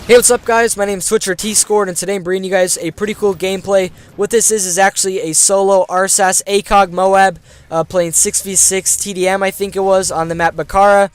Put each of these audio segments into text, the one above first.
Hey, what's up guys? My name is Switcher T-Scored, and today I'm bringing you guys a pretty cool gameplay. What this is actually a solo RSASS ACOG MOAB playing 6v6 TDM, I think it was, on the map Bakaara.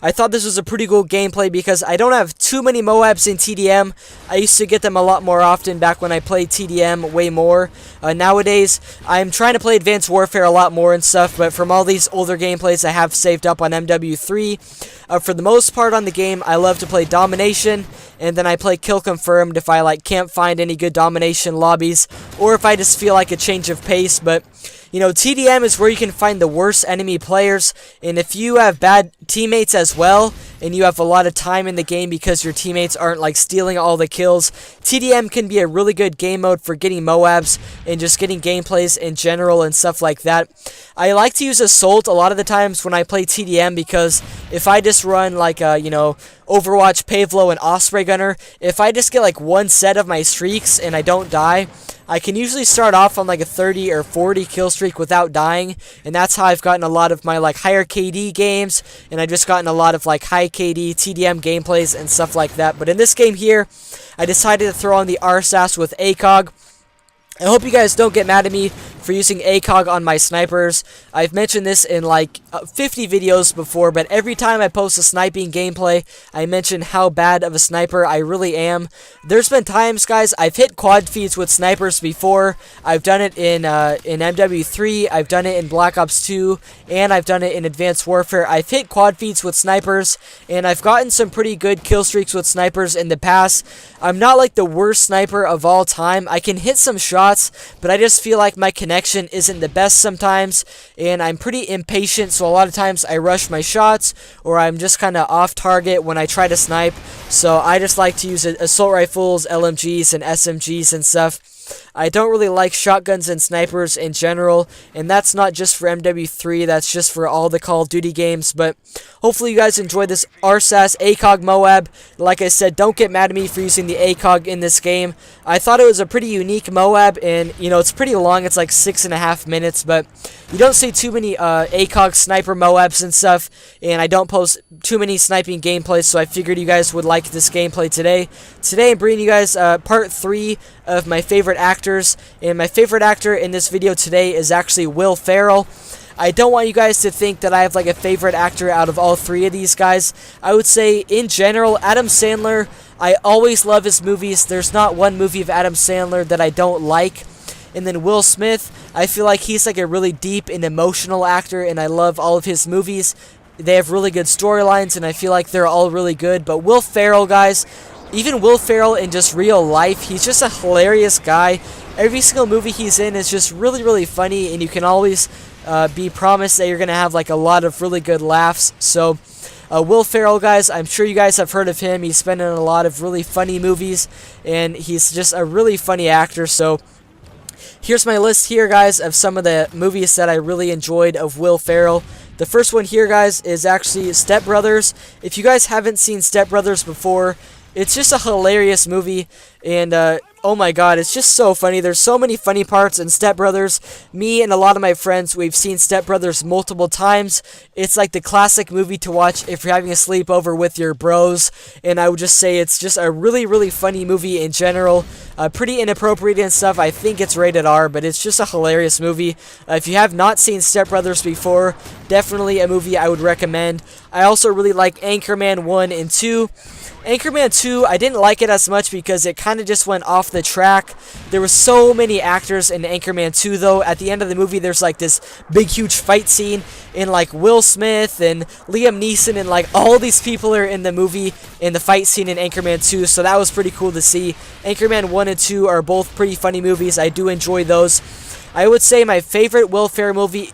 I thought this was a pretty cool gameplay because I don't have too many MOABs in TDM. I used to get them a lot more often back when I played TDM way more. Nowadays, I'm trying to play Advanced Warfare a lot more and stuff, but from all these older gameplays I have saved up on MW3, for the most part on the game, I love to play Domination, and then I play Kill Confirmed if I can't find any good Domination lobbies, or if I just feel like a change of pace. But you know, TDM is where you can find the worst enemy players, and if you have bad teammates as well, and you have a lot of time in the game because your teammates aren't stealing all the kills, TDM can be a really good game mode for getting MOABs and just getting gameplays in general and stuff like that. I like to use Assault a lot of the times when I play TDM because if I just run Overwatch, Pavlo, and Osprey Gunner, if I just get one set of my streaks and I don't die, I can usually start off on a 30 or 40 kill streak without dying, and that's how I've gotten a lot of my higher KD games, and I've just gotten a lot of high KD TDM gameplays and stuff like that. But in this game here, I decided to throw on the RSASS with ACOG. I hope you guys don't get mad at me for using ACOG on my snipers. I've mentioned this in 50 videos before, but every time I post a sniping gameplay, I mention how bad of a sniper I really am. There's been times, guys, I've hit quad feeds with snipers before. I've done it in MW3, I've done it in Black Ops 2, and I've done it in Advanced Warfare. I've hit quad feeds with snipers, and I've gotten some pretty good kill streaks with snipers in the past. I'm not the worst sniper of all time. I can hit some shots, but I just feel like my connection isn't the best sometimes, and I'm pretty impatient, so a lot of times I rush my shots, or I'm just kind of off target when I try to snipe. So I just like to use assault rifles, LMGs, and SMGs and stuff. I don't really like shotguns and snipers in general, and that's not just for MW3, that's just for all the Call of Duty games. But hopefully you guys enjoy this RSASS ACOG MOAB. Like I said, don't get mad at me for using the ACOG in this game. I thought it was a pretty unique MOAB, and it's pretty long, it's 6.5 minutes, but you don't see too many ACOG sniper MOABs and stuff, and I don't post too many sniping gameplays, so I figured you guys would like this gameplay today. Today I'm bringing you guys part 3 of my favorite actors, and my favorite actor in this video today is actually Will Ferrell. I don't want you guys to think that I have a favorite actor out of all 3 of these guys. I would say in general, Adam Sandler, I always love his movies. There's not one movie of Adam Sandler that I don't like. And then Will Smith, I feel like he's a really deep and emotional actor, and I love all of his movies. They have really good storylines, and I feel like they're all really good. But Will Ferrell, guys, even Will Ferrell in just real life, he's just a hilarious guy. Every single movie he's in is just really, really funny, and you can always be promised that you're going to have a lot of really good laughs. So Will Ferrell, guys, I'm sure you guys have heard of him. He's been in a lot of really funny movies, and he's just a really funny actor. So here's my list here, guys, of some of the movies that I really enjoyed of Will Ferrell. The first one here, guys, is actually Step Brothers. If you guys haven't seen Step Brothers before, it's just a hilarious movie, and oh my god, it's just so funny. There's so many funny parts in Step Brothers. Me and a lot of my friends, we've seen Step Brothers multiple times. It's the classic movie to watch if you're having a sleepover with your bros, and I would just say it's just a really, really funny movie in general. Pretty inappropriate and stuff. I think it's rated R, but it's just a hilarious movie. If you have not seen Step Brothers before, definitely a movie I would recommend. I also really like Anchorman 1 and 2. Anchorman 2, I didn't like it as much because it kind of just went off the track. There were so many actors in Anchorman 2, though. At the end of the movie, there's this big, huge fight scene, and Will Smith and Liam Neeson and all these people are in the movie in the fight scene in Anchorman 2, so that was pretty cool to see. Anchorman 1 and 2 are both pretty funny movies. I do enjoy those. I would say my favorite Will Ferrell movie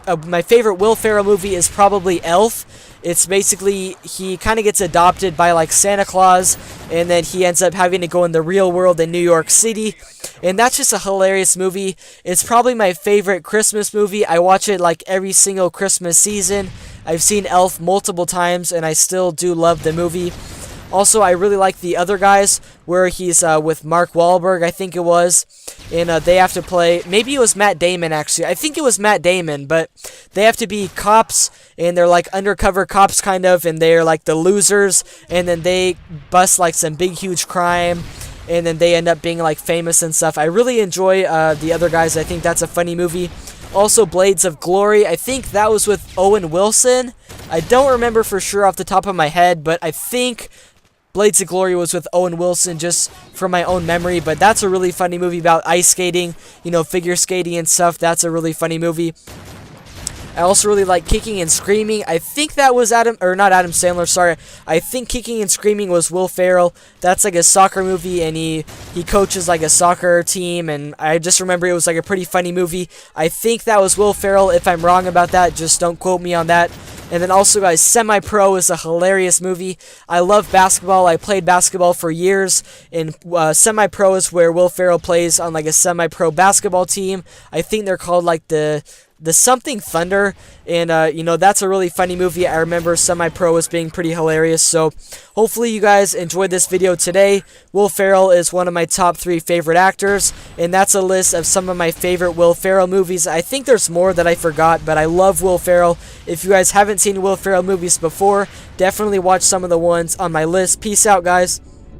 is probably Elf. It's basically, he kind of gets adopted by Santa Claus, and then he ends up having to go in the real world in New York City, and that's just a hilarious movie. It's probably my favorite Christmas movie. I watch it every single Christmas season. I've seen Elf multiple times, and I still do love the movie. Also, I really like The Other Guys, where he's with Mark Wahlberg, I think it was, and they have to play, maybe it was Matt Damon actually, I think it was Matt Damon, but they have to be cops, and they're like undercover cops kind of, and they're like the losers, and then they bust like some big huge crime, and then they end up being like famous and stuff. I really enjoy The Other Guys. I think that's a funny movie. Also, Blades of Glory, I think that was with Owen Wilson. I don't remember for sure off the top of my head, but I think Blades of Glory was with Owen Wilson, just from my own memory. But that's a really funny movie about ice skating, you know, figure skating and stuff. That's a really funny movie. I also really like Kicking and Screaming. I think that was not Adam Sandler, sorry. I think Kicking and Screaming was Will Ferrell. That's like a soccer movie, and he coaches like a soccer team, and I just remember it was like a pretty funny movie. I think that was Will Ferrell. If I'm wrong about that, just don't quote me on that. And then also, guys, Semi-Pro is a hilarious movie. I love basketball. I played basketball for years, and Semi-Pro is where Will Ferrell plays on like a semi-pro basketball team. I think they're called like the something Thunder, and you know, that's a really funny movie. I remember Semi-Pro as being pretty hilarious. So hopefully you guys enjoyed this video today. Will Ferrell is one of my top 3 favorite actors, and that's a list of some of my favorite Will Ferrell movies. I think there's more that I forgot, but I love Will Ferrell. If you guys haven't seen Will Ferrell movies before, definitely watch some of the ones on my list. Peace out, guys.